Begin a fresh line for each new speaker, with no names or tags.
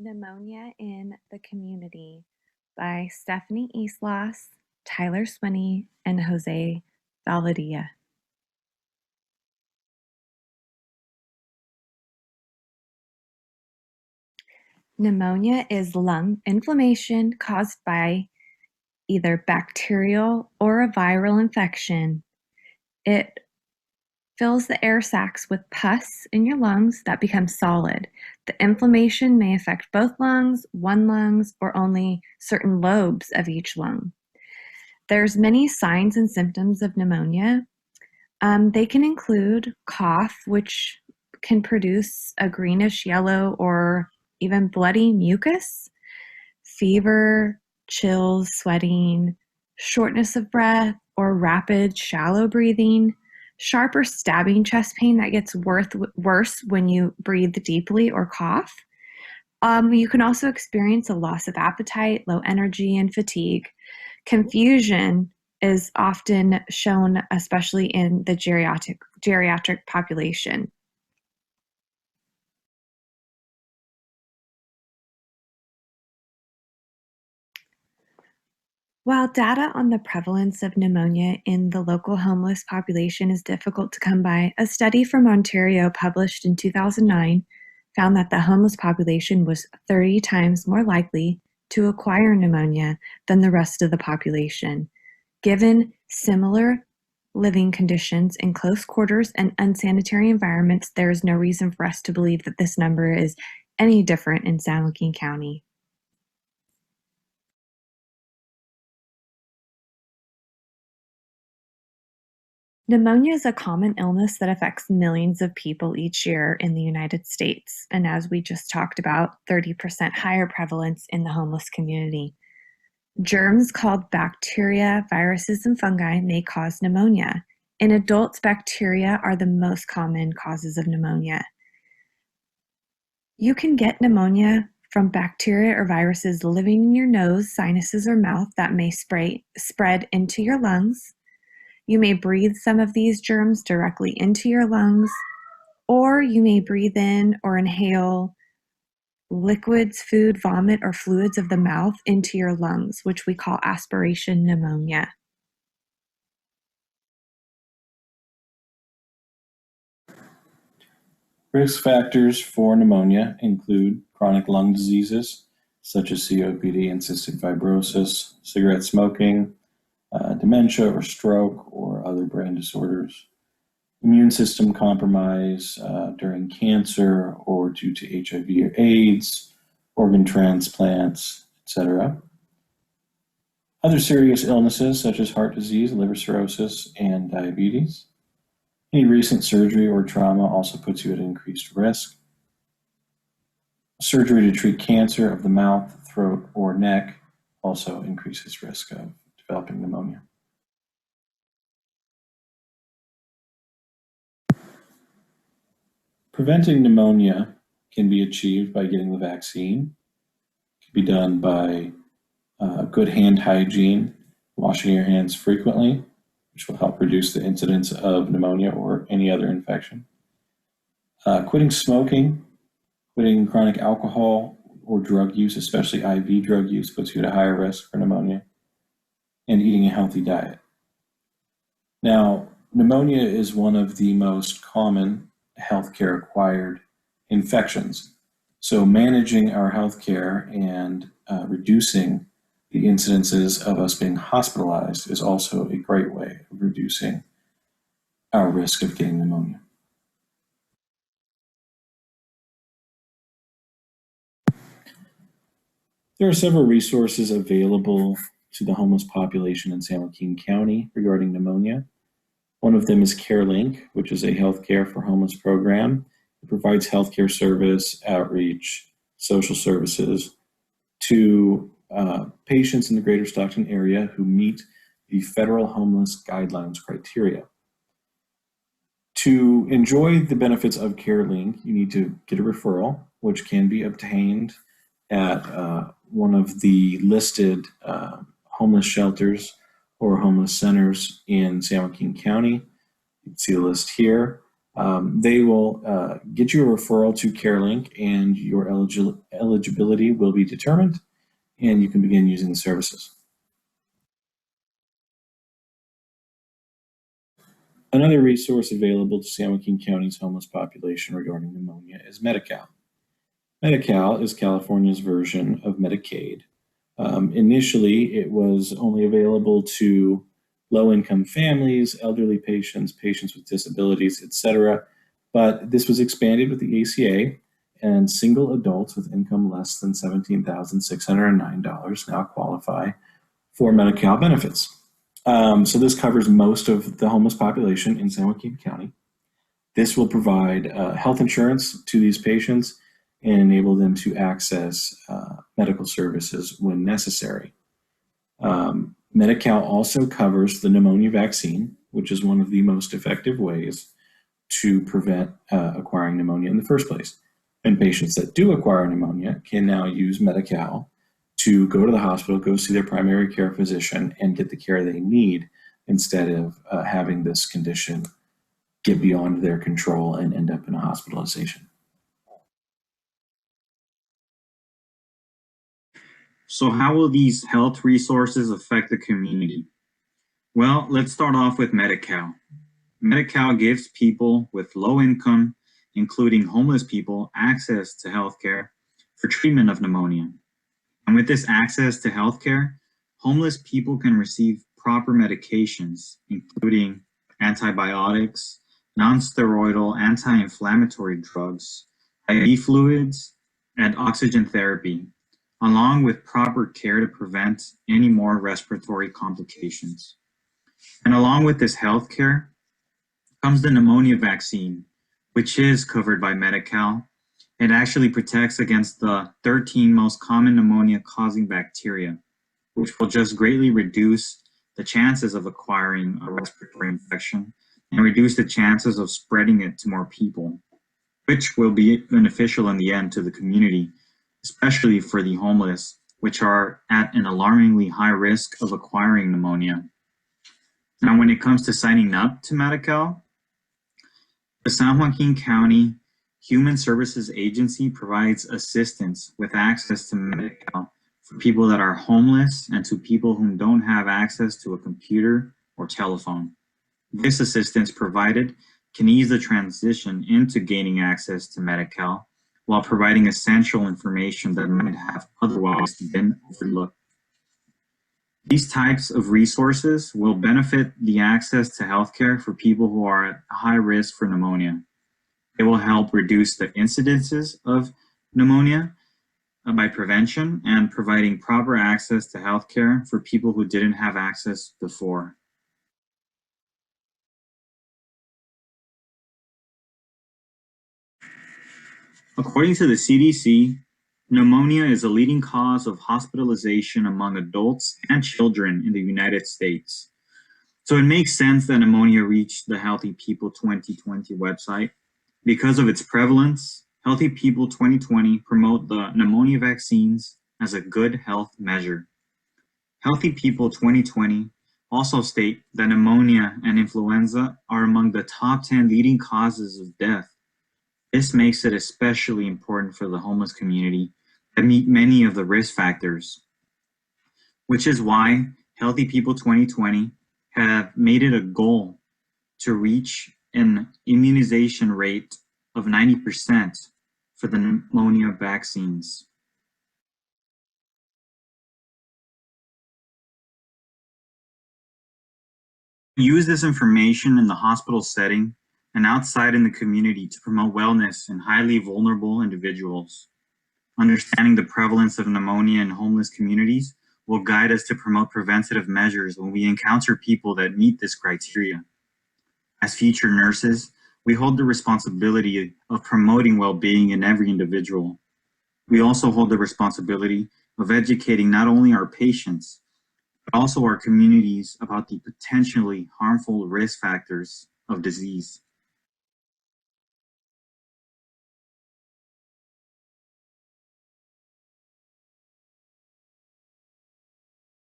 Pneumonia in the Community by Stephanie Eastloss, Tyler Swinney, and Jose Valladilla. Pneumonia is lung inflammation caused by either bacterial or a viral infection. It fills the air sacs with pus in your lungs that become solid. The inflammation may affect both lungs, one lung, or only certain lobes of each lung. There's many signs and symptoms of pneumonia. They can include cough, which can produce a greenish yellow or even bloody mucus, fever, chills, sweating, shortness of breath, or rapid, shallow breathing, sharp or stabbing chest pain that gets worse when you breathe deeply or cough. You can also experience a loss of appetite, low energy, and fatigue. Confusion is often shown, especially in the geriatric population. While data on the prevalence of pneumonia in the local homeless population is difficult to come by, a study from Ontario published in 2009 found that the homeless population was 30 times more likely to acquire pneumonia than the rest of the population. Given similar living conditions in close quarters and unsanitary environments, there is no reason for us to believe that this number is any different in San Joaquin County. Pneumonia is a common illness that affects millions of people each year in the United States, and as we just talked about, 30% higher prevalence in the homeless community. Germs called bacteria, viruses, and fungi may cause pneumonia. In adults, bacteria are the most common causes of pneumonia. You can get pneumonia from bacteria or viruses living in your nose, sinuses, or mouth that may spread into your lungs. You may breathe some of these germs directly into your lungs, or you may breathe in or inhale liquids, food, vomit, or fluids of the mouth into your lungs, which we call aspiration pneumonia.
Risk factors for pneumonia include chronic lung diseases such as COPD and cystic fibrosis, cigarette smoking, dementia or stroke or other brain disorders, immune system compromise during cancer or due to HIV or AIDS, organ transplants, etc. Other serious illnesses such as heart disease, liver cirrhosis, and diabetes. Any recent surgery or trauma also puts you at increased risk. Surgery to treat cancer of the mouth, throat, or neck also increases risk of developing pneumonia. Preventing pneumonia can be achieved by getting the vaccine. It can be done by good hand hygiene, washing your hands frequently, which will help reduce the incidence of pneumonia or any other infection. Quitting smoking, quitting chronic alcohol or drug use, especially IV drug use, puts you at a higher risk for pneumonia, and eating a healthy diet. Now, pneumonia is one of the most common healthcare acquired infections. So managing our healthcare and reducing the incidences of us being hospitalized is also a great way of reducing our risk of getting pneumonia. There are several resources available to the homeless population in San Joaquin County regarding pneumonia. One of them is CareLink, which is a healthcare for homeless program. It provides healthcare service, outreach, social services to patients in the greater Stockton area who meet the federal homeless guidelines criteria. To enjoy the benefits of CareLink, you need to get a referral, which can be obtained at one of the listed homeless shelters or homeless centers in San Joaquin County. You can see the list here. They will get you a referral to CareLink, and your eligibility will be determined, and you can begin using the services. Another resource available to San Joaquin County's homeless population regarding pneumonia is Medi-Cal. Medi-Cal is California's version of Medicaid. Initially, it was only available to low-income families, elderly patients, patients with disabilities, etc. But this was expanded with the ACA, and single adults with income less than $17,609 now qualify for Medi-Cal benefits. So this covers most of the homeless population in San Joaquin County. This will provide health insurance to these patients and enable them to access medical services when necessary. Medi-Cal also covers the pneumonia vaccine, which is one of the most effective ways to prevent acquiring pneumonia in the first place. And patients that do acquire pneumonia can now use Medi-Cal to go to the hospital, go see their primary care physician, and get the care they need instead of having this condition get beyond their control and end up in a hospitalization.
So how will these health resources affect the community? Well, let's start off with Medi-Cal. Medi-Cal gives people with low income, including homeless people, access to healthcare for treatment of pneumonia. And with this access to healthcare, homeless people can receive proper medications, including antibiotics, non-steroidal anti-inflammatory drugs, IV fluids, and oxygen therapy, along with proper care to prevent any more respiratory complications. And along with this healthcare comes the pneumonia vaccine, which is covered by Medi-Cal. It actually protects against the 13 most common pneumonia-causing bacteria, which will just greatly reduce the chances of acquiring a respiratory infection and reduce the chances of spreading it to more people, which will be beneficial in the end to the community, especially for the homeless, which are at an alarmingly high risk of acquiring pneumonia. Now, when it comes to signing up to Medi-Cal, the San Joaquin County Human Services Agency provides assistance with access to Medi-Cal for people that are homeless and to people who don't have access to a computer or telephone. This assistance provided can ease the transition into gaining access to Medi-Cal while providing essential information that might have otherwise been overlooked. These types of resources will benefit the access to healthcare for people who are at high risk for pneumonia. It will help reduce the incidences of pneumonia by prevention and providing proper access to healthcare for people who didn't have access before. According to the CDC, pneumonia is a leading cause of hospitalization among adults and children in the United States. So it makes sense that pneumonia reached the Healthy People 2020 website. Because of its prevalence, Healthy People 2020 promote the pneumonia vaccines as a good health measure. Healthy People 2020 also state that pneumonia and influenza are among the top 10 leading causes of death. This makes it especially important for the homeless community that meet many of the risk factors, which is why Healthy People 2020 have made it a goal to reach an immunization rate of 90% for the pneumonia vaccines. Use this information in the hospital setting and outside in the community to promote wellness in highly vulnerable individuals. Understanding the prevalence of pneumonia in homeless communities will guide us to promote preventative measures when we encounter people that meet this criteria. As future nurses, we hold the responsibility of promoting well-being in every individual. We also hold the responsibility of educating not only our patients, but also our communities about the potentially harmful risk factors of disease.